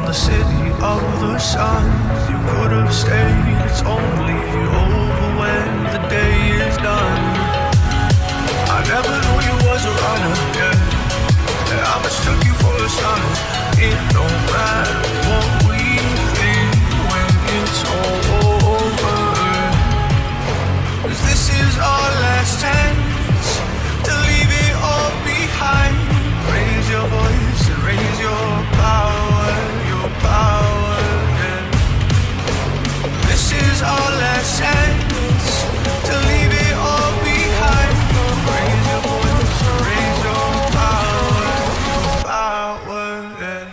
the city of the sun. You could have stayed, it's only over when the day is done. I never knew you was a runner, yeah. I mistook you for a son. It don't matter what we think when it's all over, 'cause this is our last chance to leave it all behind. Raise your voice and raise your power, yeah. This is our last chance to leave it all behind. Raise your voice and raise your power, yeah.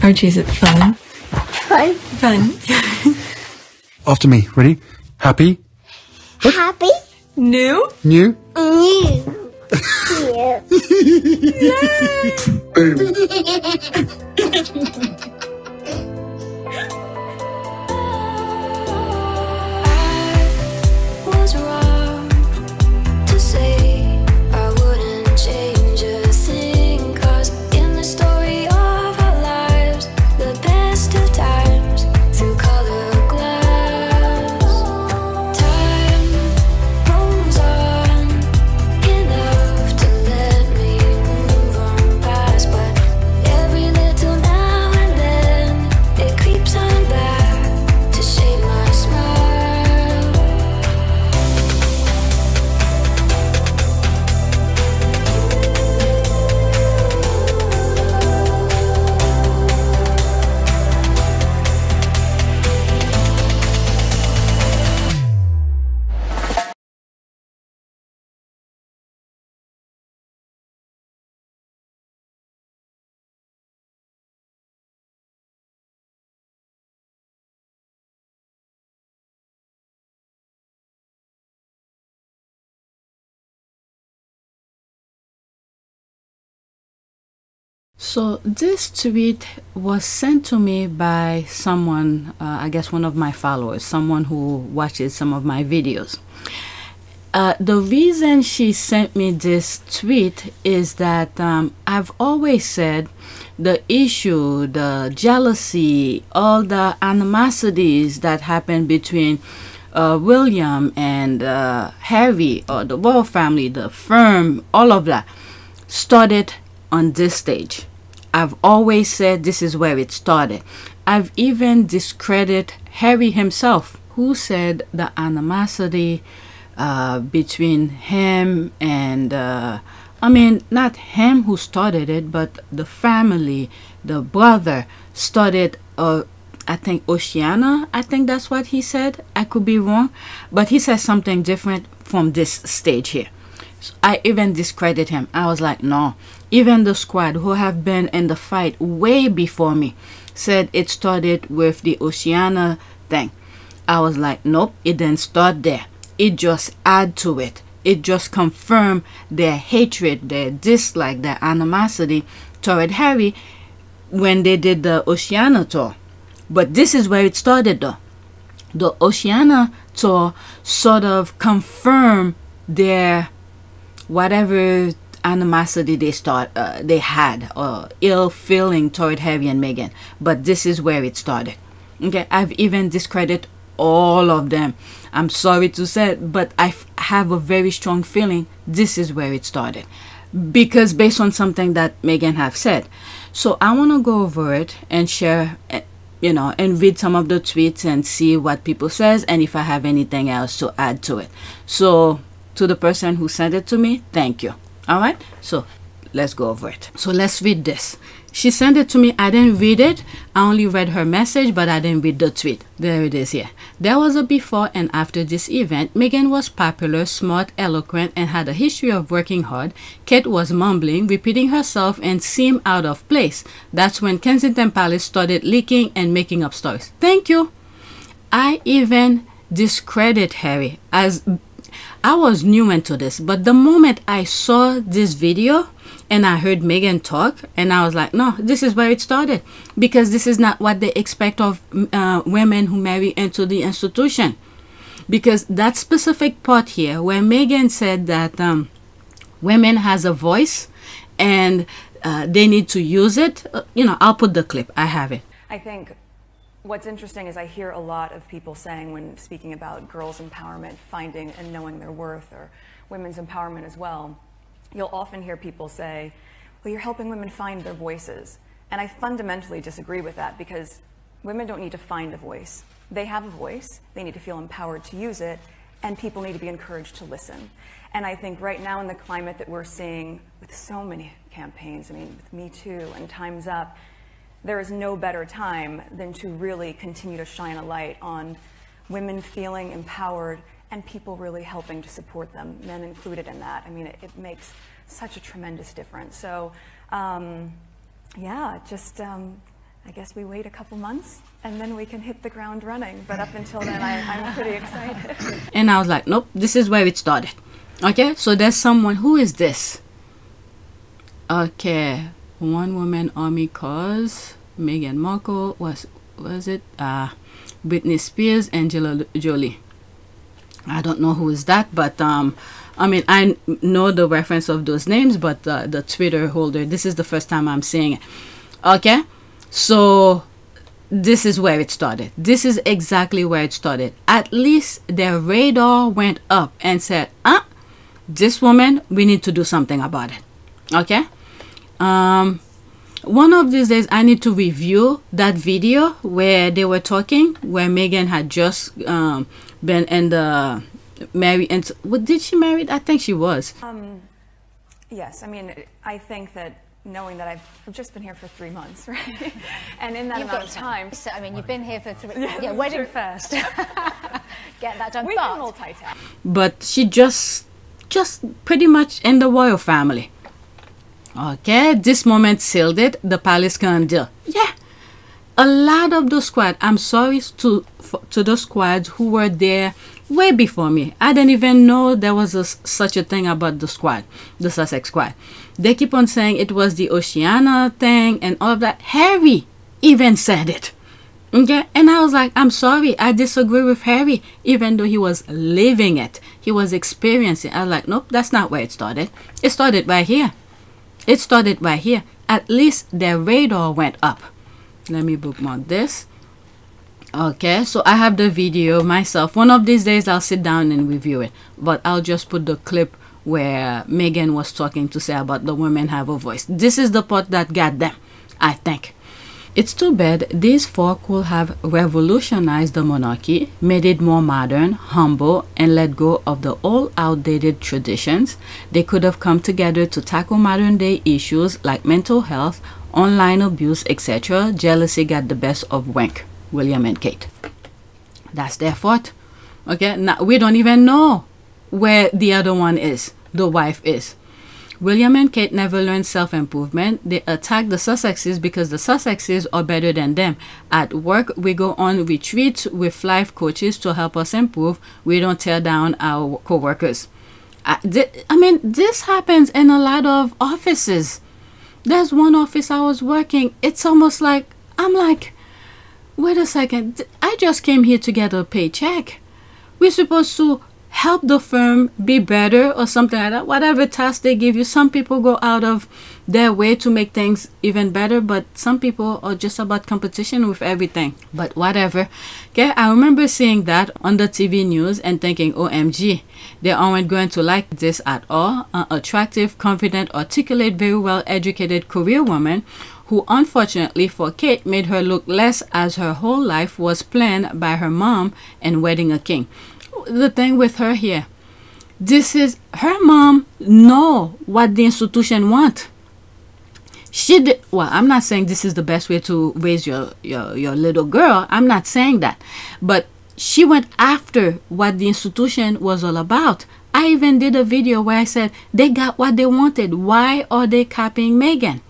Archie, is it fun? Fun. Fun. After me. Ready? Happy? Happy. New? New? New. Yeah. Boom. Was wrong to say I wouldn't change a thing, 'cause in the story of our lives, the best of times through color glass, time rolls on enough to let me move on past, but every little now and then it creeps on back to shape my smile. So this tweet was sent to me by someone, I guess one of my followers, someone who watches some of my videos. The reason she sent me this tweet is that I've always said the issue, the jealousy, all the animosities that happen between William and Harry, or the royal family, the firm, all of that started on this stage. I've always said this is where it started. I've even discredited Harry himself, who said the animosity between him and I mean, not him who started it, but the family, the brother started I think Oceana, I think that's what he said. I could be wrong, but he said something different from this stage here. So I even discredit him. I was like, no. Even the squad who have been in the fight way before me said it started with the Oceana thing. I was like, nope, it didn't start there. It just add to it. It just confirmed their hatred, their dislike, their animosity toward Harry when they did the Oceana tour. But this is where it started though. The Oceana tour sort of confirmed their whatever animosity they had, or ill feeling toward Harry and Meghan. But this is where it started. Okay, I've even discredited all of them. I'm sorry to say it, but I have a very strong feeling this is where it started, because based on something that Meghan have said. So I want to go over it and share, you know, and read some of the tweets and see what people says, and if I have anything else to add to it. So to the person who sent it to me, thank you. All right, so let's go over it. So let's read this. She sent it to me. I didn't read it. I only read her message, but I didn't read the tweet. There it is here. There was a before and after this event. Meghan was popular, smart, eloquent, and had a history of working hard. Kate was mumbling, repeating herself, and seemed out of place. That's when Kensington Palace started leaking and making up stories. Thank you. I even discredit Harry, as I was new into this, but the moment I saw this video and I heard Meghan talk, and I was like, no, this is where it started, because this is not what they expect of women who marry into the institution. Because that specific part here where Meghan said that women has a voice and they need to use it, you know, I'll put the clip. I have it. I think what's interesting is I hear a lot of people saying, when speaking about girls' empowerment, finding and knowing their worth, or women's empowerment as well, you'll often hear people say, well, you're helping women find their voices. And I fundamentally disagree with that, because women don't need to find a voice. They have a voice, they need to feel empowered to use it, and people need to be encouraged to listen. And I think right now in the climate that we're seeing with so many campaigns, I mean, with Me Too and Time's Up, there is no better time than to really continue to shine a light on women feeling empowered and people really helping to support them, men included in that. I mean, it makes such a tremendous difference. So, yeah, just I guess we wait a couple months and then we can hit the ground running. But up until then, I'm pretty excited. And I was like, nope, this is where it started. Okay, so there's someone. Who is this? Okay, one woman army cause. Meghan Markle, was it? Britney Spears, Angela Jolie. I don't know who is that, but I mean, I know the reference of those names, but the Twitter holder, this is the first time I'm seeing it. Okay, so this is where it started. This is exactly where it started. At least their radar went up and said, this woman, we need to do something about it. Okay, one of these days I need to review that video where they were talking, where Meghan had just been in the married, and what did she marry? I think she was. Yes, I mean, I think that knowing that I've just been here for 3 months, right? And in that amount of time. So, I mean, you've been here for 3, yeah, wedding first. Get that done. We can multitask. But she just pretty much in the royal family. Okay, this moment sealed it. The palace can deal. Yeah, a lot of the squad. I'm sorry to the squads who were there way before me. I didn't even know there was such a thing about the squad, the Sussex squad. They keep on saying it was the Oceania thing and all of that. Harry even said it. Okay, and I was like, I'm sorry, I disagree with Harry, even though he was living it, he was experiencing it. I was like, nope, that's not where it started. It started right here. It started right here. At least their radar went up. Let me bookmark this. Okay, so I have the video myself. One of these days I'll sit down and review it, but I'll just put the clip where Meghan was talking to say about the women have a voice. This is the part that got them, I think. It's too bad these four could have revolutionized the monarchy, made it more modern, humble, and let go of the old outdated traditions. They could have come together to tackle modern day issues like mental health, online abuse, etc. Jealousy got the best of Wank, William and Kate. That's their fault. Okay, now we don't even know where the other one is, the wife is. William and Kate never learned self-improvement. They attack the Sussexes because the Sussexes are better than them. At work, we go on retreats with life coaches to help us improve. We don't tear down our co-workers. I mean, this happens in a lot of offices. There's one office I was working. It's almost like, I'm like, wait a second. I just came here to get a paycheck. We're supposed to help the firm be better or something like that. Whatever task they give you, some people go out of their way to make things even better, but some people are just about competition with everything. But whatever. Okay, I remember seeing that on the TV news and thinking, OMG, they aren't going to like this at all. An attractive, confident, articulate, very well educated career woman who unfortunately for Kate made her look less, as her whole life was planned by her mom and wedding a king. The thing with her here, this is her mom know what the institution want. She did well. I'm not saying this is the best way to raise your little girl. I'm not saying that, but she went after what the institution was all about. I even did a video where I said they got what they wanted. Why are they copying Meghan?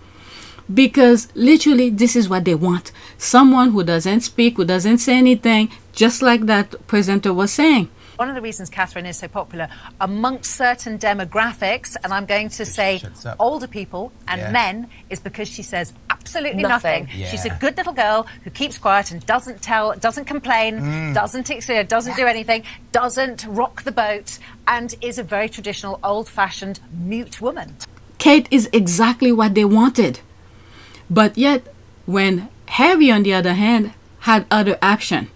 Because literally this is what they want. Someone who doesn't speak, who doesn't say anything, just like that presenter was saying. One of the reasons Catherine is so popular amongst certain demographics, and I'm going to say older people and men, is because she says absolutely nothing. She's a good little girl who keeps quiet and doesn't complain, doesn't do anything, doesn't rock the boat, and is a very traditional, old-fashioned, mute woman. Kate is exactly what they wanted. But yet, when Harry, on the other hand, had other option,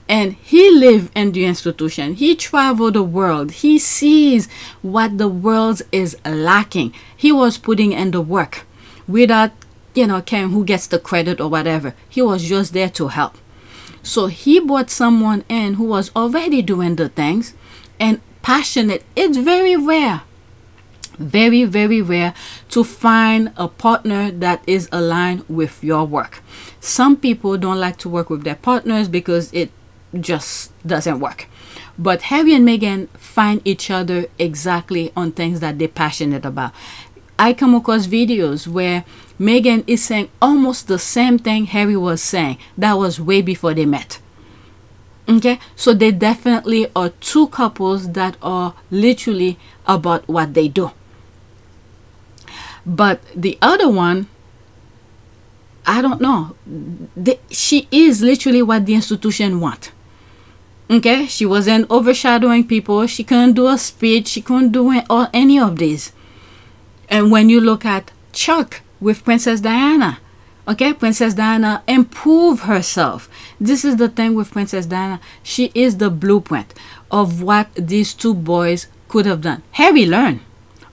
and he lived in the institution, he traveled the world, he sees what the world is lacking. He was putting in the work without, caring who gets the credit or whatever. He was just there to help. So he brought someone in who was already doing the things and passionate. It's very rare. Very, very rare to find a partner that is aligned with your work. Some people don't like to work with their partners because it just doesn't work. But Harry and Meghan find each other exactly on things that they're passionate about. I come across videos where Meghan is saying almost the same thing Harry was saying. That was way before they met. Okay, so they definitely are two couples that are literally about what they do. But the other one, I don't know. She is literally what the institution want. Okay, she wasn't overshadowing people. She couldn't do a speech. She couldn't do any of these. And when you look at Chuck with Princess Diana, okay, Princess Diana improved herself. This is the thing with Princess Diana. She is the blueprint of what these two boys could have done. Harry learned,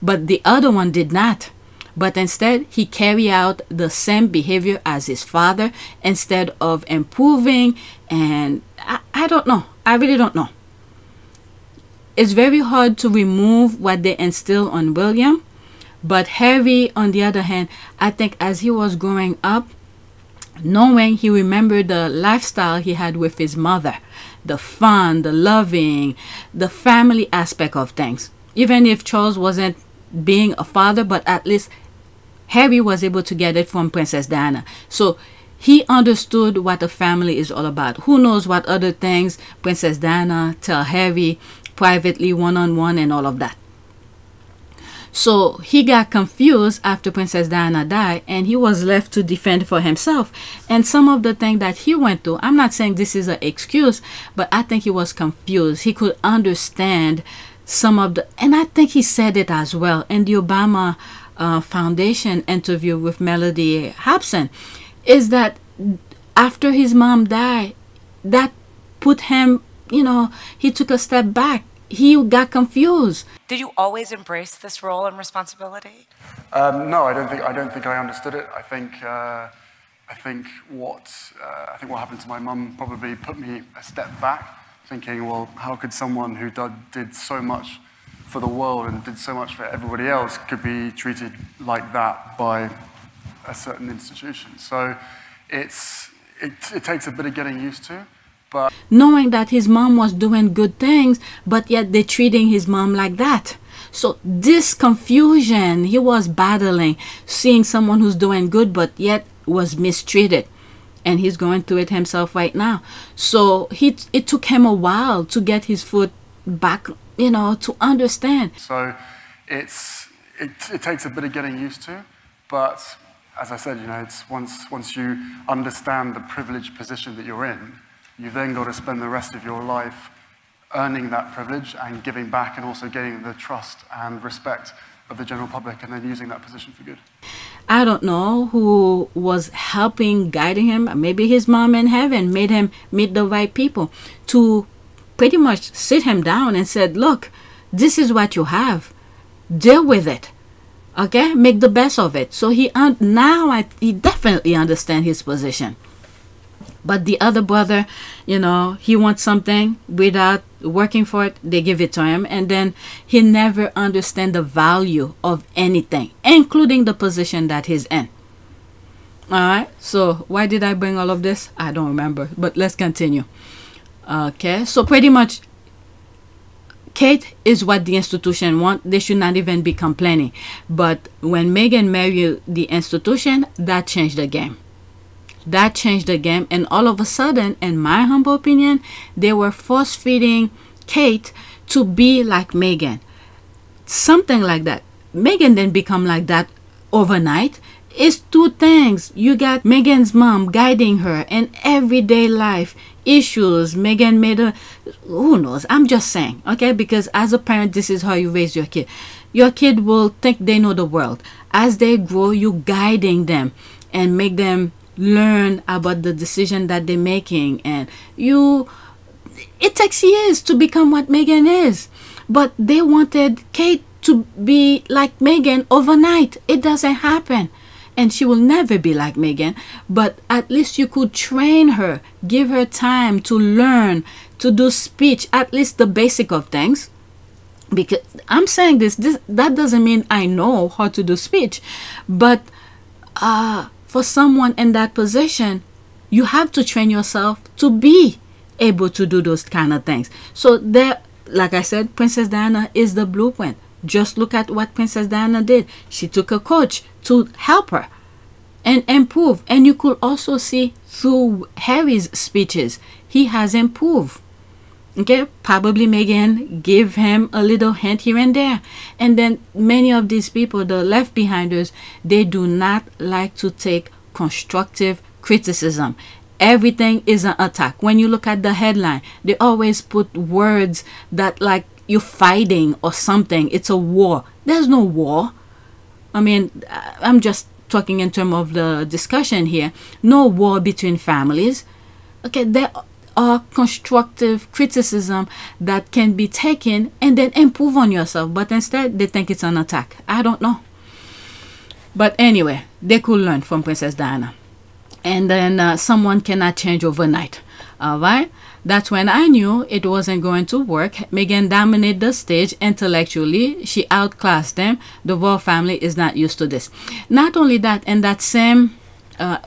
but the other one did not. But instead, he carried out the same behavior as his father instead of improving. And I don't know. I really don't know. It's very hard to remove what they instill on William. But Harry, on the other hand, I think as he was growing up, knowing he remembered the lifestyle he had with his mother, the fun, the loving, the family aspect of things. Even if Charles wasn't being a father, but at least Harry was able to get it from Princess Diana. So he understood what a family is all about. Who knows what other things Princess Diana tell Harry privately, one-on-one, and all of that. So he got confused after Princess Diana died, and he was left to defend for himself. And some of the things that he went through, I'm not saying this is an excuse, but I think he was confused. He could understand some of the, and I think he said it as well in the Obama Foundation interview with Melody Hobson, is that after his mom died, that put him, he took a step back. He got confused. Did you always embrace this role and responsibility? No, I don't think I understood it. I think what happened to my mum probably put me a step back, thinking, well, how could someone who did so much for the world and did so much for everybody else could be treated like that by a certain institution? So it takes a bit of getting used to. But knowing that his mom was doing good things, but yet they're treating his mom like that. So this confusion he was battling, seeing someone who's doing good but yet was mistreated, and he's going through it himself right now. So it took him a while to get his foot back, to understand. So it takes a bit of getting used to, but as I said, it's once you understand the privileged position that you're in, you've then got to spend the rest of your life earning that privilege and giving back and also gaining the trust and respect of the general public and then using that position for good. I don't know who was helping, guiding him. Maybe his mom in heaven made him meet the right people to pretty much sit him down and said, look, this is what you have. Deal with it. Okay? Make the best of it. So he definitely understands his position. But the other brother, you know, he wants something without working for it, they give it to him. And then he never understands the value of anything, including the position that he's in. All right. So why did I bring all of this? I don't remember. But let's continue. Okay. So pretty much, Kate is what the institution want. They should not even be complaining. But when Meghan married the institution, that changed the game. That changed the game, and all of a sudden, in my humble opinion, they were force-feeding Kate to be like Meghan. Something like that. Meghan didn't become like that overnight. It's two things. You got Meghan's mom guiding her in everyday life issues. Meghan made a... Who knows? I'm just saying, okay? Because as a parent, this is how you raise your kid. Your kid will think they know the world. As they grow, you guiding them and make them learn about the decision that they're making, and it takes years to become what Meghan is. But they wanted Kate to be like Meghan overnight. It doesn't happen, and she will never be like Meghan. But at least you could train her, give her time to learn to do speech, at least the basic of things. Because I'm saying this that doesn't mean I know how to do speech, but for someone in that position, you have to train yourself to be able to do those kind of things. So there, like I said, Princess Diana is the blueprint. Just look at what Princess Diana did. She took a coach to help her and improve. And you could also see through Harry's speeches, he has improved. Okay, probably Meghan gave him a little hint here and there. And then many of these people, the left behinders, they do not like to take constructive criticism. Everything is an attack. When you look at the headline, they always put words that like you're fighting or something. It's a war. There's no war. I mean, I'm just talking in terms of the discussion here. No war between families. Okay, there are constructive criticism that can be taken and then improve on yourself, but instead they think it's an attack. I don't know. But anyway, they could learn from Princess Diana. And then someone cannot change overnight. All right? That's when I knew it wasn't going to work. Meghan dominated the stage intellectually. She outclassed them. The royal family is not used to this. Not only that, in that same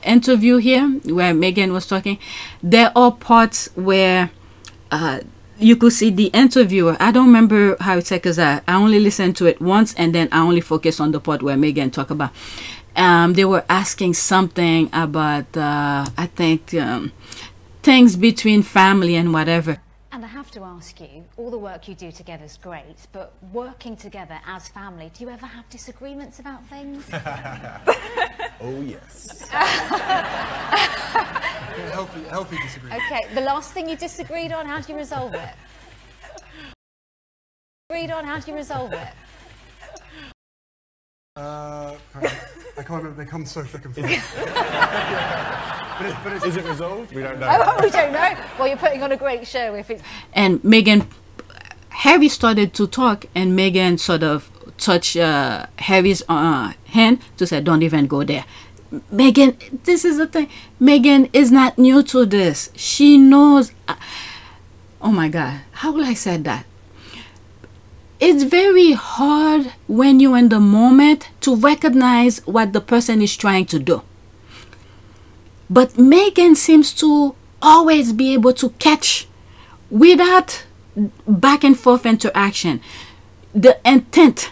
interview here where Meghan was talking, there are parts where you could see the interviewer. I don't remember how it said because I only listened to it once and then I only focused on the part where Meghan talked about. They were asking something about, I think, things between family and whatever. And I have to ask you, all the work you do together is great, but working together as family, do you ever have disagreements about things? Oh, yes. Healthy disagreement. Okay, the last thing you disagreed on, how do you resolve it? How do you resolve it? I can't remember, they come so thick and fast. But is it resolved? We don't know. Oh, we don't know. Well, you're putting on a great show if it's... And Meghan, Harry started to talk and Meghan sort of touched Harry's hand to say, don't even go there. Meghan, this is the thing. Meghan is not new to this. She knows. Oh my God, how will I say that? It's very hard when you're in the moment to recognize what the person is trying to do. But Meghan seems to always be able to catch, without back and forth interaction, the intent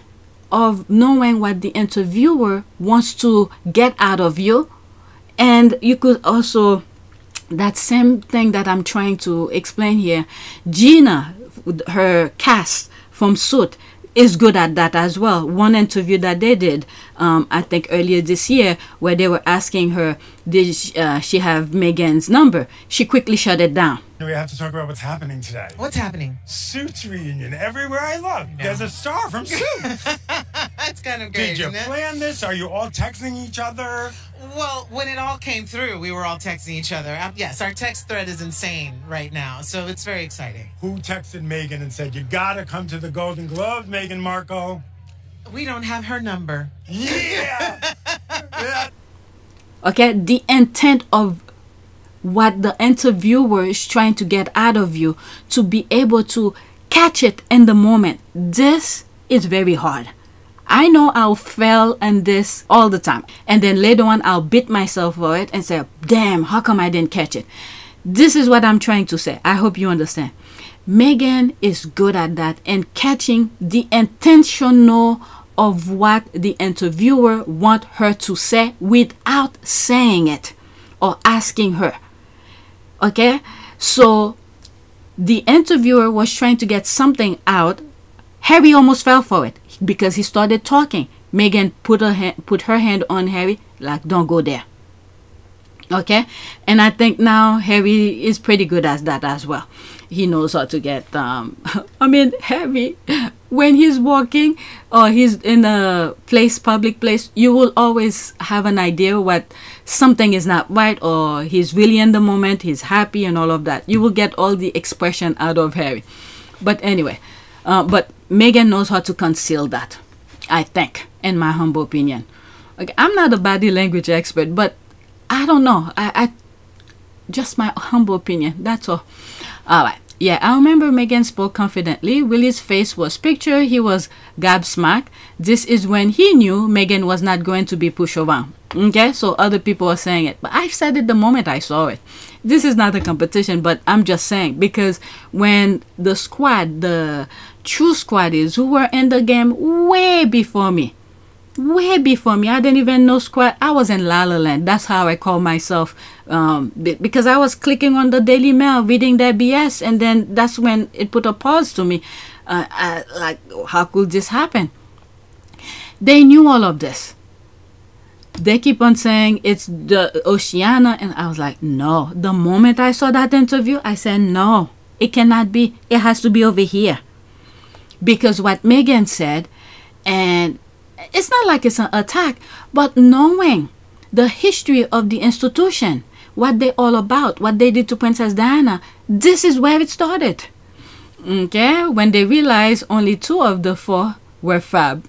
of knowing what the interviewer wants to get out of you. And you could also, that same thing that I'm trying to explain here, Gina, her cast from Suit, is good at that as well. One interview that they did, I think earlier this year, where they were asking her, did she have Meghan's number? She quickly shut it down. We have to talk about what's happening today. What's happening? Suits reunion. Everywhere I look, there's a star from Suits. That's kind of great. Did you plan this? Are you all texting each other? Well, when it all came through, we were all texting each other. Yes, our text thread is insane right now, so it's very exciting. Who texted Meghan and said, you gotta come to the Golden Globes, Meghan Markle? We don't have her number. Yeah! Okay, the intent of what the interviewer is trying to get out of you, to be able to catch it in the moment. This is very hard. I know I'll fail in this all the time, and then later on I'll beat myself for it and say, damn, how come I didn't catch it? This is what I'm trying to say. I hope you understand. Meghan is good at that, and catching the intentional of what the interviewer want her to say without saying it or asking her. Okay, so the interviewer was trying to get something out. Harry almost fell for it because he started talking. Meghan put her hand on Harry, like, don't go there. Okay, and I think now Harry is pretty good at that as well. He knows how to get I mean, Harry, when he's walking or he's in a place, public place, you will always have an idea what something is not right, or he's really in the moment, he's happy and all of that. You will get all the expression out of Harry. But anyway, but Meghan knows how to conceal that, I think, in my humble opinion. Okay, I'm not a body language expert, but I don't know. I just my humble opinion. That's all. All right. Yeah, I remember Meghan spoke confidently. Willie's face was pictured. He was gobsmacked. This is when he knew Meghan was not going to be pushed around. Okay, so other people are saying it, but I said it the moment I saw it. This is not a competition, but I'm just saying, because when the squad, the true squad is who were in the game way before me, I didn't even know squad. I was in La La Land. That's how I call myself, because I was clicking on the Daily Mail, reading their BS, and then that's when it put a pause to me. Like, how could this happen? They knew all of this. They keep on saying it's the Oceania, and I was like, no. The moment I saw that interview, I said, no, it cannot be. It has to be over here. Because what Meghan said, and it's not like it's an attack, but knowing the history of the institution, what they're all about, what they did to Princess Diana, this is where it started. Okay, when they realized only 2 of the 4 were fab.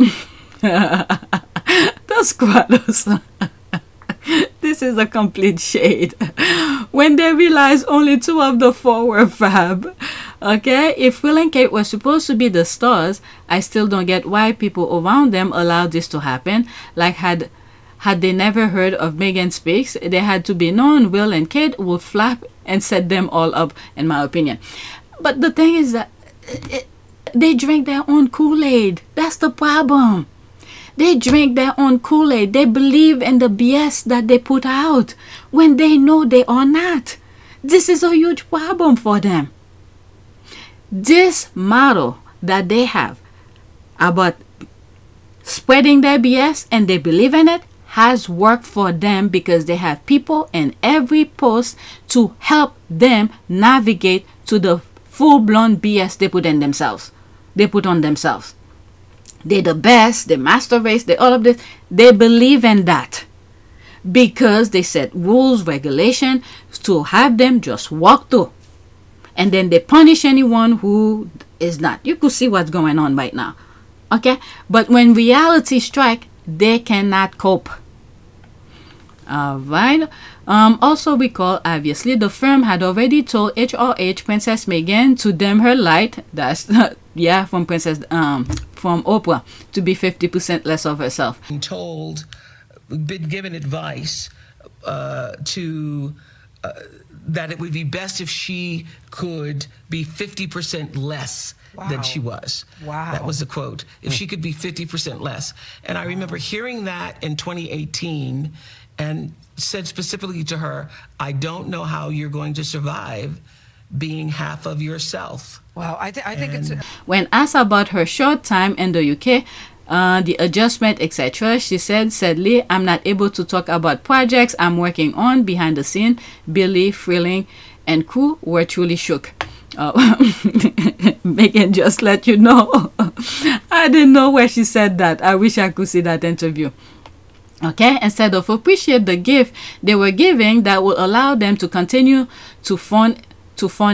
The squatters. This is a complete shade. When they realized only 2 of the 4 were fab. Okay, if Will and Kate were supposed to be the stars, I still don't get why people around them allowed this to happen. Like, had they never heard of Meghan Speaks, they had to be known Will and Kate would flap and set them all up, in my opinion. But the thing is that they drank their own Kool-Aid. That's the problem. They drink their own Kool-Aid. They believe in the BS that they put out when they know they are not. This is a huge problem for them. This model that they have about spreading their BS and they believe in it has worked for them, because they have people in every post to help them navigate to the full-blown BS they put in themselves. They put on themselves. They're the best, they master race, they all of this. They believe in that because they set rules, regulation to have them just walk through. And then they punish anyone who is not. You could see what's going on right now. Okay? But when reality strikes, they cannot cope. Alright. Also recall, obviously, the firm had already told HRH Princess Meghan to dim her light. That's yeah, from from Oprah, to be 50% less of herself. Been given advice that it would be best if she could be 50% less than she was. Wow. That was the quote. If she could be 50% less. And I remember hearing that in 2018 and said specifically to her, I don't know how you're going to survive being half of yourself. Wow, I think it's... When asked about her short time in the UK, the adjustment, etc., she said, sadly, I'm not able to talk about projects I'm working on behind the scene, Billy, Frilling, and crew were truly shook. Meghan just let you know. I didn't know where she said that. I wish I could see that interview. Okay, instead of appreciate the gift they were giving that will allow them to continue to fund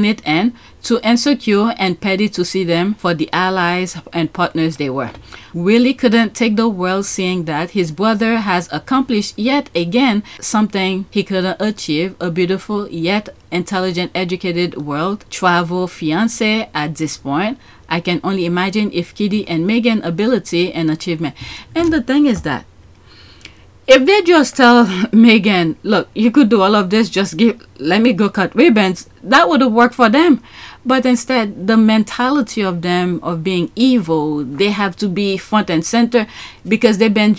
it, and to insecure and petty to see them for the allies and partners they were. Willie couldn't take the world seeing that his brother has accomplished yet again something he couldn't achieve, a beautiful yet intelligent, educated world travel fiance at this point. I can only imagine if Kitty and Meghan ability and achievement. And the thing is that if they just tell Meghan, look, you could do all of this, just let me go cut ribbons, that would have worked for them. But instead, the mentality of them of being evil, they have to be front and center because they've been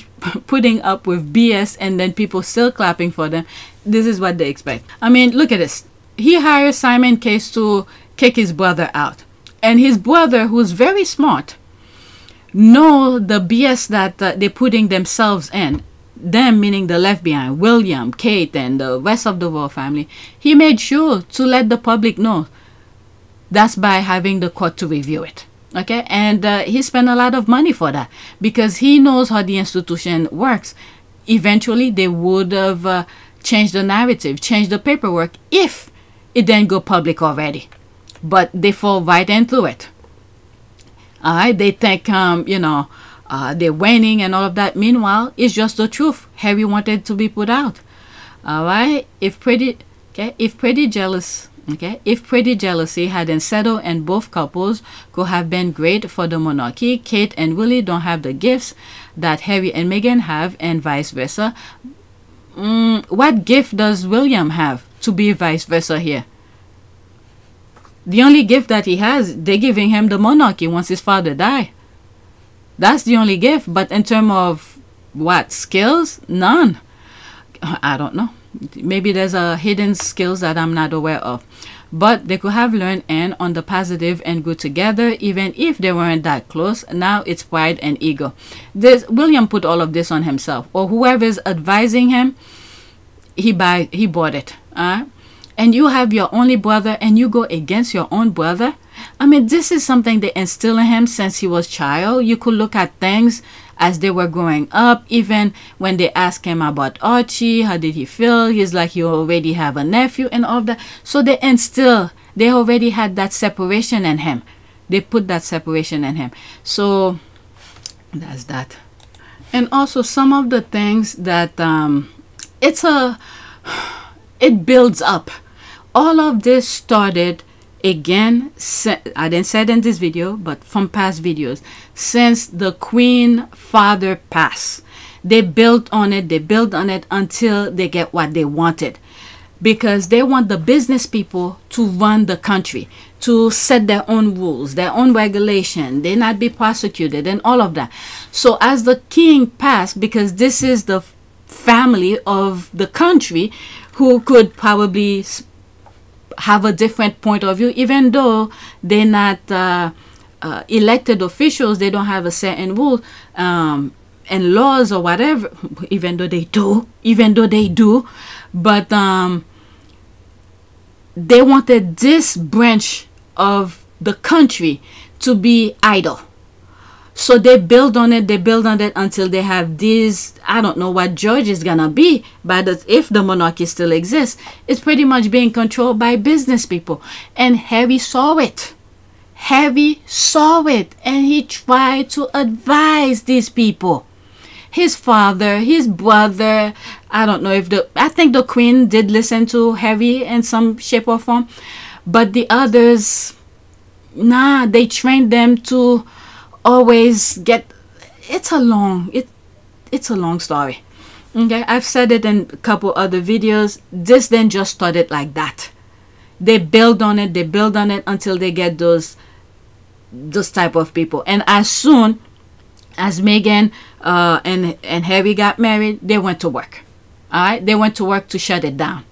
putting up with BS and then people still clapping for them. This is what they expect. I mean, look at this. He hired Simon Case to kick his brother out. And his brother, who's very smart, know the BS that they're putting themselves in. Them meaning the left behind, William, Kate, and the rest of the royal family. He made sure to let the public know. That's by having the court to review it. Okay, and he spent a lot of money for that because he knows how the institution works. Eventually, they would have changed the narrative, changed the paperwork if it didn't go public already. But they fall right into it. All right, they think, you know, they're winning and all of that. Meanwhile, it's just the truth. Harry wanted to be put out. All right. If pretty jealousy hadn't settled and both couples could have been great for the monarchy, Kate and Willie don't have the gifts that Harry and Meghan have, and vice versa. What gift does William have to be vice versa here? The only gift that he has, they're giving him the monarchy once his father died. That's the only gift. But in terms of what skills, none. I don't know. Maybe there's a hidden skills that I'm not aware of. But they could have learned and on the positive and good together, even if they weren't that close. Now it's pride and ego. William put all of this on himself, or whoever's advising him. He bought it. And you have your only brother, and you go against your own brother. I mean, this is something they instill in him since he was a child. You could look at things as they were growing up. Even when they asked him about Archie, how did he feel? He's like, you already have a nephew and all that. So they already had that separation in him. They put that separation in him. So that's that. And also some of the things that it builds up. All of this started, again, I didn't say it in this video, but from past videos, since the Queen father passed. They built on it until they get what they wanted. Because they want the business people to run the country, to set their own rules, their own regulation, they not be prosecuted and all of that. So as the king passed, because this is the family of the country who could probably have a different point of view, even though they're not elected officials, they don't have a certain rule and laws or whatever, even though they do, but they wanted this branch of the country to be idle. So they build on it until they have these, I don't know what George is gonna be, but if the monarchy still exists, it's pretty much being controlled by business people. And Harry saw it. And he tried to advise these people. His father, his brother, I think the Queen did listen to Harry in some shape or form, but the others, nah, they trained them to always get. It's a long story. Okay, I've said it in a couple other videos. This then just started like that. They build on it until they get those type of people. And as soon as Meghan and Harry got married, they went to work. All right, they went to work to shut it down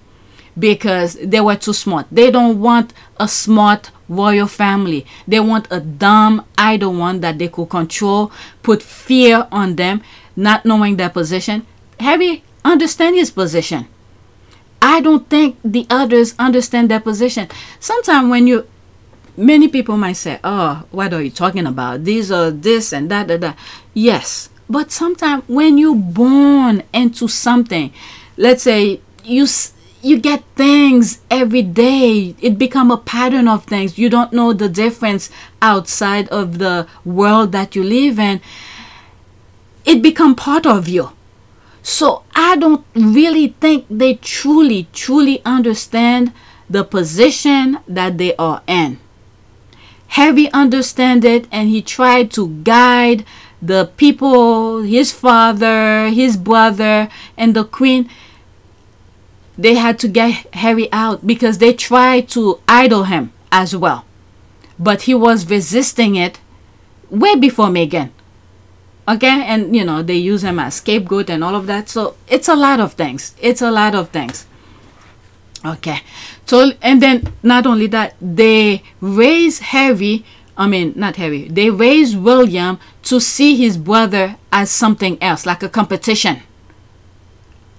because they were too smart. They don't want a smart royal family. They want a dumb, idle one that they could control, put fear on them, not knowing their position. Harry understands his position. I don't think the others understand their position. Sometimes when many people might say, oh, what are you talking about? These are this and that. Yes, but sometimes when you're born into something, let's say you get things every day, it become a pattern of things. You don't know the difference outside of the world that you live in. It become part of you. So I don't really think they truly understand the position that they are in. Harry understand it, and he tried to guide the people, his father, his brother, and the queen. They had to get Harry out because they tried to idle him as well. But he was resisting it way before Meghan. Okay, and you know, they use him as scapegoat and all of that. So it's a lot of things. It's a lot of things. Okay, so and then not only that, they raise Harry, they raise William to see his brother as something else, like a competition.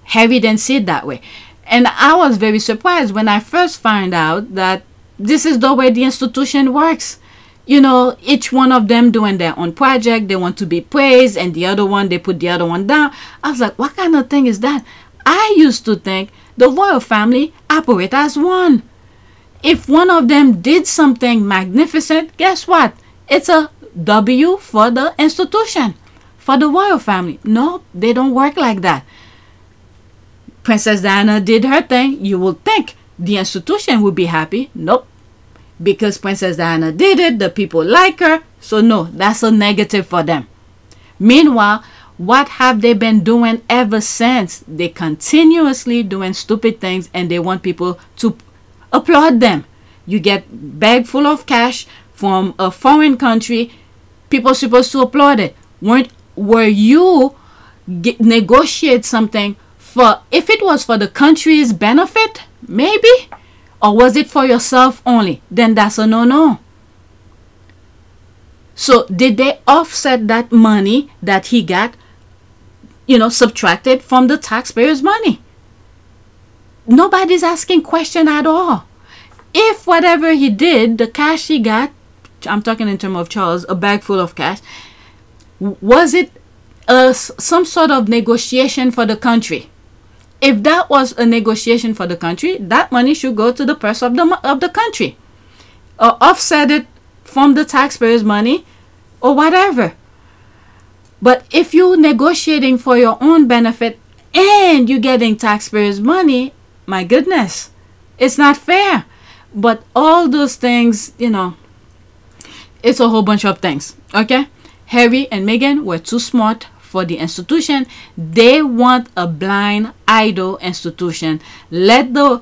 Harry didn't see it that way. And I was very surprised when I first found out that this is the way the institution works. You know, each one of them doing their own project, they want to be praised, and the other one, they put the other one down. I was like, what kind of thing is that? I used to think the royal family operate as one. If one of them did something magnificent, guess what? It's a W for the institution, for the royal family. No, they don't work like that. Princess Diana did her thing. You will think the institution would be happy. Nope. Because Princess Diana did it, the people like her. So no, that's a negative for them. Meanwhile, what have they been doing ever since? They continuously doing stupid things, and they want people to applaud them. You get bag full of cash from a foreign country. People supposed to applaud it. Were you negotiate something for, if it was for the country's benefit, maybe? Or was it for yourself only? Then that's a no-no. So did they offset that money that he got, you know, subtracted from the taxpayers' money? Nobody's asking question at all. If whatever he did, the cash he got, I'm talking in terms of Charles, a bag full of cash, was it some sort of negotiation for the country? If that was a negotiation for the country, that money should go to the purse of the country, or offset it from the taxpayers' money, or whatever. But if you're negotiating for your own benefit and you're getting taxpayers' money, my goodness, it's not fair. But all those things, you know, it's a whole bunch of things. Okay, Harry and Meghan were too smart for the institution. They want a blind, idle institution. Let the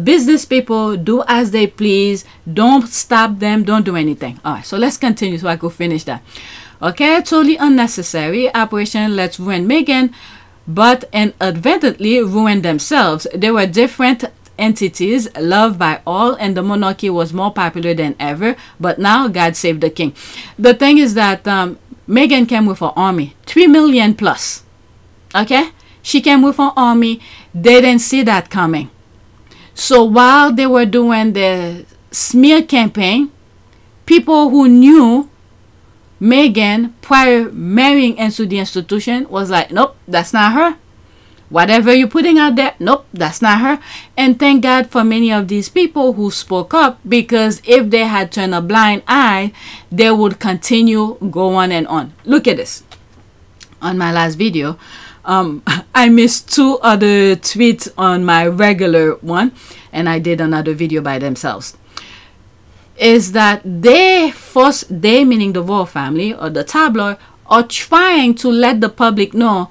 business people do as they please. Don't stop them. Don't do anything. All right, so let's continue so I could finish that. Okay, totally unnecessary operation. Let's ruin Meghan, but inadvertently ruin themselves. They were different entities loved by all, and the monarchy was more popular than ever. But now God save the king. The thing is that Meghan came with her army, 3 million plus. Okay, she came with her army. They didn't see that coming. So while they were doing the smear campaign, people who knew Meghan prior marrying into the institution was like, nope, that's not her. Whatever you're putting out there, nope, that's not her. And thank God for many of these people who spoke up, because if they had turned a blind eye, they would continue go on and on. Look at this. On my last video, I missed 2 other tweets on my regular one, and I did another video by themselves. Is that they meaning the royal family or the tabloid, are trying to let the public know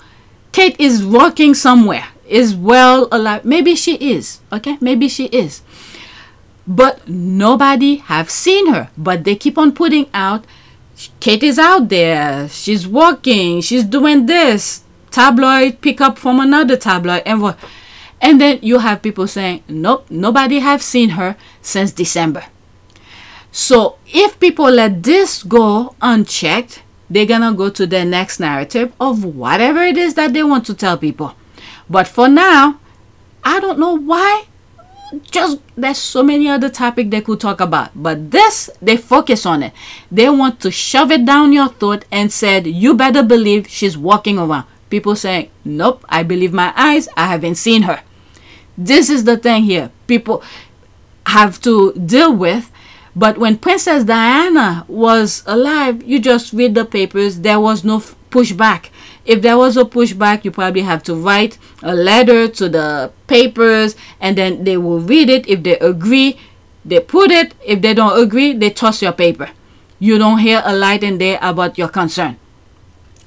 Kate is working somewhere, is well alive. Maybe she is, okay? Maybe she is. But nobody have seen her. But they keep on putting out, Kate is out there, she's working, she's doing this. Tabloid pick up from another tabloid. And then you have people saying, nope, nobody have seen her since December. So if people let this go unchecked, they're gonna go to their next narrative of whatever it is that they want to tell people. But for now, I don't know why. Just there's so many other topics they could talk about, but this, they focus on it. They want to shove it down your throat and said, you better believe she's walking around. People saying, nope, I believe my eyes, I haven't seen her. This is the thing here people have to deal with. But when Princess Diana was alive, you just read the papers. There was no pushback. If there was a pushback, you probably have to write a letter to the papers, and then they will read it. If they agree, they put it. If they don't agree, they toss your paper. You don't hear a light in there about your concern.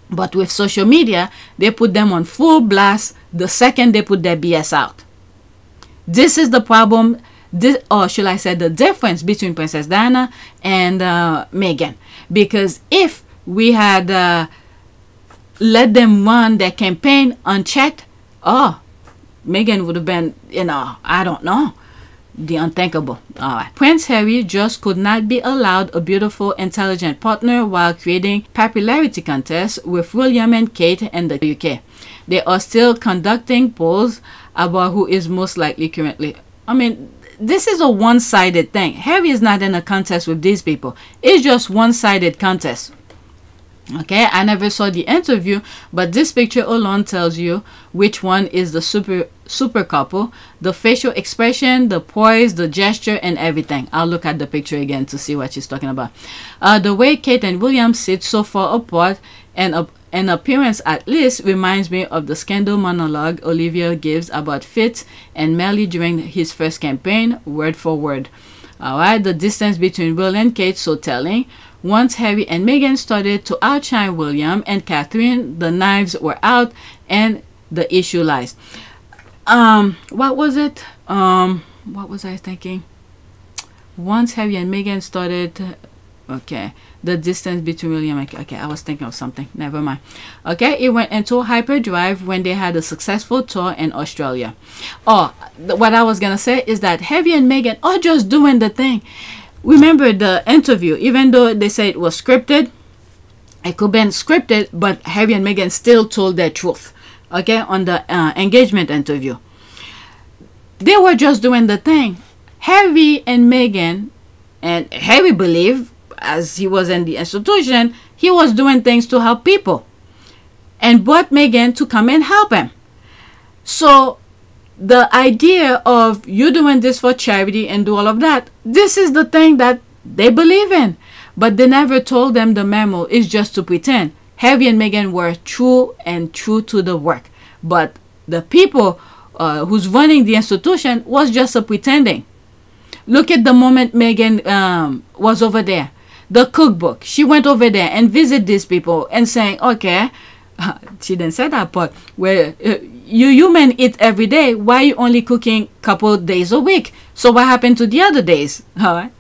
But with social media, they put them on full blast the second they put their BS out. This is the problem, or should I say the difference between Princess Diana and Meghan. Because if we had let them run their campaign unchecked, oh, Meghan would have been, I don't know, the unthinkable. All right. Prince Harry just could not be allowed a beautiful, intelligent partner while creating popularity contests with William and Kate in the UK. They are still conducting polls about who is most likely currently. I mean, this is a one-sided thing. Harry is not in a contest with these people. It's just one-sided contest. Okay, I never saw the interview, but this picture alone tells you which one is the super couple. The facial expression, the poise, the gesture, and everything. I'll look at the picture again to see what she's talking about. The way Kate and William sit so far apart, and an appearance at least, reminds me of the scandal monologue Olivia gives about Fitz and Melly during his first campaign, word for word. Alright, the distance between Will and Kate so telling. Once Harry and Meghan started to outshine William and Catherine, the knives were out and the issue lies. What was it? What was I thinking? Once Harry and Meghan started, okay, the distance between William and, okay, I was thinking of something, never mind. Okay, it went into hyperdrive when they had a successful tour in Australia. Oh, what I was gonna say is that Harry and Meghan are just doing the thing. Remember the interview, even though they said it was scripted, it could have been scripted, but Harry and Meghan still told their truth, okay, on the engagement interview. They were just doing the thing. Harry and Meghan, and Harry believed, as he was in the institution, he was doing things to help people, and brought Meghan to come and help him. So the idea of you doing this for charity and do all of that, this is the thing that they believe in. But they never told them the memo is just to pretend. Harry and Meghan were true to the work. But the people who's running the institution was just a pretending. Look at the moment Meghan was over there. The cookbook. She went over there and visited these people and saying, okay, she didn't say that, but where you human eat every day, why are you only cooking a couple days a week? So what happened to the other days? I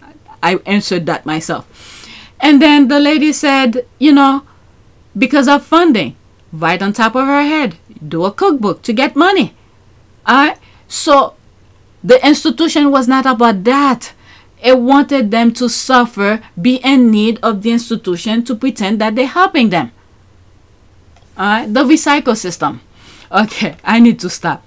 answered that myself. And then the lady said, because of funding, right on top of her head, do a cookbook to get money. So the institution was not about that. It wanted them to suffer, be in need of the institution to pretend that they're helping them. The recycle system. Okay, I need to stop.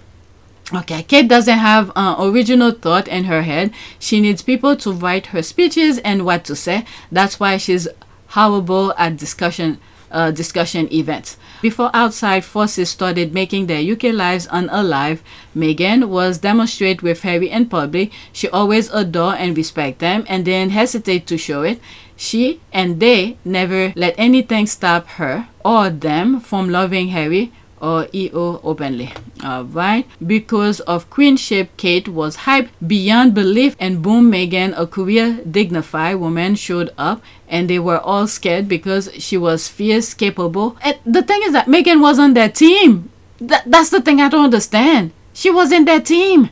Okay, Kate doesn't have original thought in her head. She needs people to write her speeches and what to say. That's why she's horrible at discussion events. Before outside forces started making their UK lives unalive, Meghan was demonstrate with Harry in public. She always adore and respect them and didn't hesitate to show it. She and they never let anything stop her or them from loving Harry or EO openly. Alright, because of queenship, Kate was hyped beyond belief, and boom, Meghan, a career dignified woman, showed up, and they were all scared because she was fierce, capable. And the thing is that Meghan was on their team. That's the thing I don't understand. She was in their team.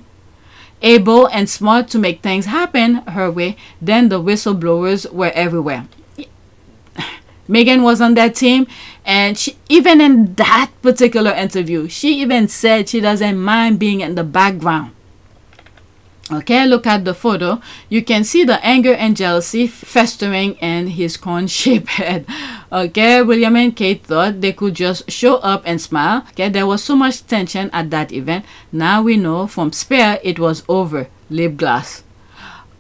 Able and smart to make things happen her way. Then the whistleblowers were everywhere. Meghan was on that team, and she, even in that particular interview, she even said she doesn't mind being in the background. Okay, look at the photo. You can see the anger and jealousy festering in his cone-shaped head. Okay, William and Kate thought they could just show up and smile. Okay, there was so much tension at that event. Now we know from Spare it was over. Lip gloss.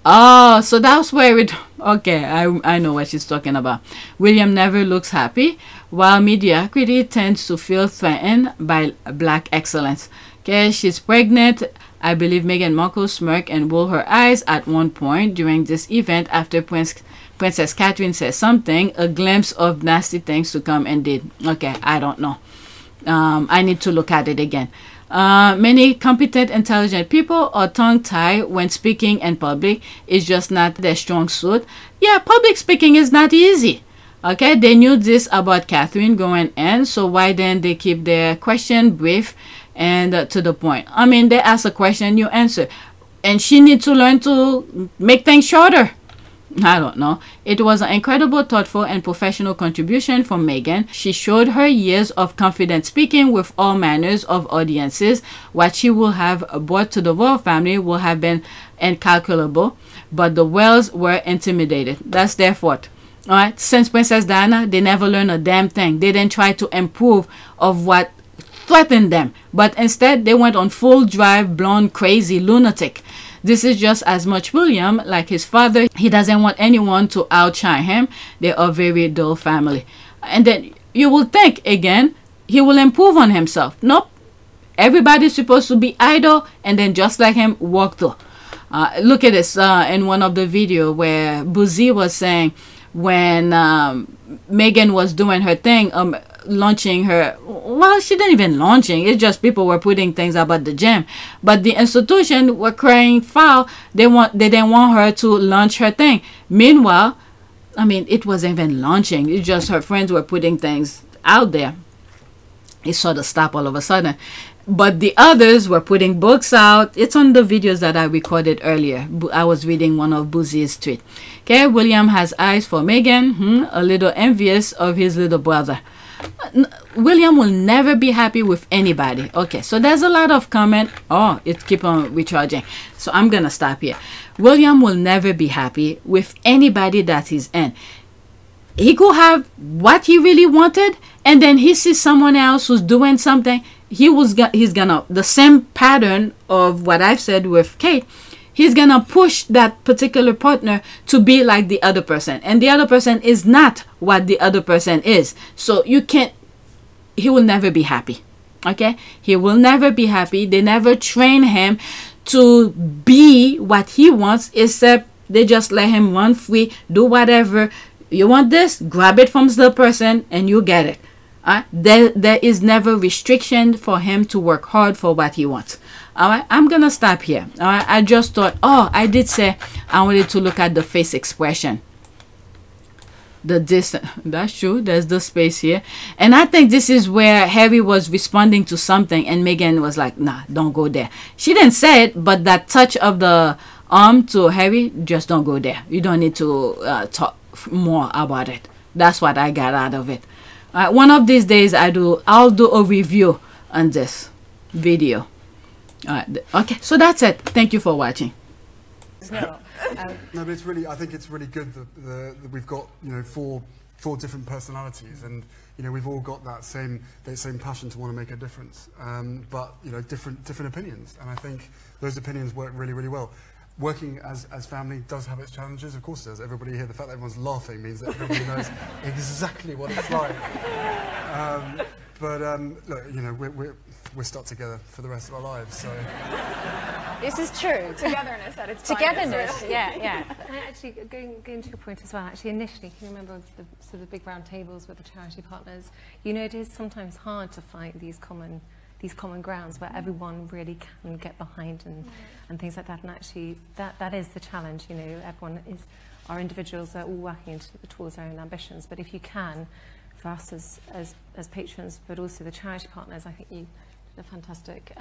Oh, so that's where it... Okay, I know what she's talking about. William never looks happy, while mediocrity tends to feel threatened by black excellence. Okay, she's pregnant. I believe Meghan Markle smirked and rolled her eyes at one point during this event after Princess Catherine said something, a glimpse of nasty things to come and did. Okay, I don't know. I need to look at it again. Many competent, intelligent people are tongue-tied when speaking in public. It's just not their strong suit. Yeah, public speaking is not easy. Okay, they knew this about Catherine going in, so why didn't they keep their question brief and to the point? I mean, they ask a question, you answer. And she needs to learn to make things shorter. I don't know. It was an incredible, thoughtful, and professional contribution from Meghan. She showed her years of confident speaking with all manners of audiences. What she will have brought to the royal family will have been incalculable, but the Wells were intimidated. That's their fault. All right. Since Princess Diana, they never learned a damn thing. They didn't try to improve of what threatened them, but instead they went on full drive, blonde, crazy lunatic. This is just as much William, like his father. He doesn't want anyone to outshine him. They are a very dull family. And then you will think, again, he will improve on himself. Nope. Everybody's supposed to be idle and then just like him, walk through. Look at this in one of the video where Buzi was saying when Meghan was doing her thing, launching her, well, she didn't even launching, it's just people were putting things about the gym, but the institution were crying foul. They didn't want her to launch her thing. Meanwhile, I mean, it wasn't even launching, it's just her friends were putting things out there. It sort of stopped all of a sudden, but the others were putting books out. It's on the videos that I recorded earlier. I was reading one of Buzi's tweet. Okay, William has eyes for Meghan, a little envious of his little brother. William will never be happy with anybody. Okay, so there's a lot of comment. Oh, it keep on recharging, so I'm gonna stop here. William will never be happy with anybody that he's in. He could have what he really wanted, and then he sees someone else who's doing something. He's gonna, the same pattern of what I've said with Kate, he's gonna push that particular partner to be like the other person, and the other person is not what the other person is. So you can't, he will never be happy. Okay, he will never be happy. They never train him to be what he wants, except they just let him run free, do whatever. You want this, grab it from the person and you get it. There is never restriction for him to work hard for what he wants. All right, I'm gonna stop here. All right, I just thought, oh, I did say I wanted to look at the face expression. The distance, that's true, there's the space here, and I think this is where Harry was responding to something and Meghan was like, nah, don't go there. She didn't say it, but that touch of the arm to Harry, just don't go there. You don't need to talk more about it. That's what I got out of it. One of these days I'll do a review on this video. Okay, so that's it. Thank you for watching. No, but it's really, I think it's really good that we've got, you know, four different personalities, and you know, we've all got that same passion to want to make a difference, but you know, different opinions, and I think those opinions work really, really well. Working as family does have its challenges, of course it does. Everybody here, the fact that everyone's laughing means that everybody knows exactly what it's like. Look, you know, we're stuck together for the rest of our lives, so. This is true. Togetherness at its Togetherness, finest. yeah. And actually, going to your point as well, actually initially, can you remember the sort of big round tables with the charity partners? You know, it is sometimes hard to find these common grounds where everyone really can get behind and things like that. And actually, that is the challenge. You know, our individuals are all working towards their own ambitions. But if you can, for us as patrons, but also the charity partners, I think you did a fantastic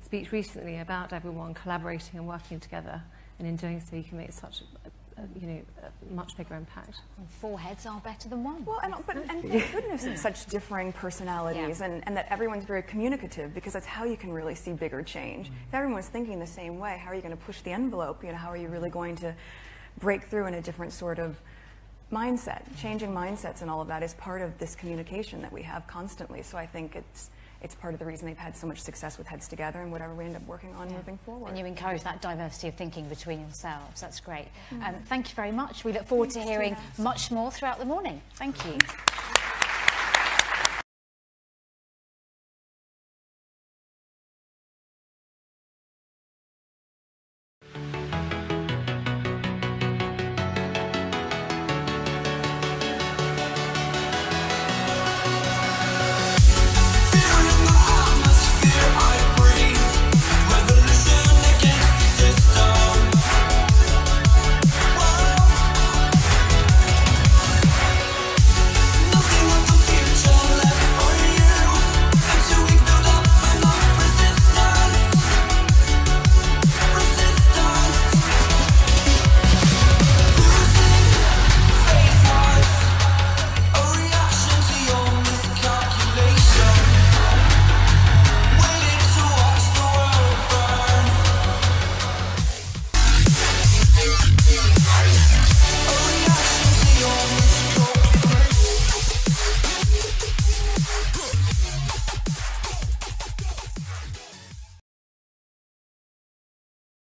speech recently about everyone collaborating and working together. And in doing so, you can make such a much bigger impact. And 4 heads are better than 1. Well, and thank goodness it's such differing personalities, and that everyone's very communicative, because that's how you can really see bigger change. If everyone's thinking the same way, how are you going to push the envelope? How are you really going to break through in a different sort of mindset? Changing mindsets and all of that is part of this communication that we have constantly. So I think it's part of the reason they've had so much success with Heads Together and whatever we end up working on moving forward. And you encourage that diversity of thinking between yourselves. That's great. Thank you very much. We look forward to hearing much more throughout the morning. Thank you.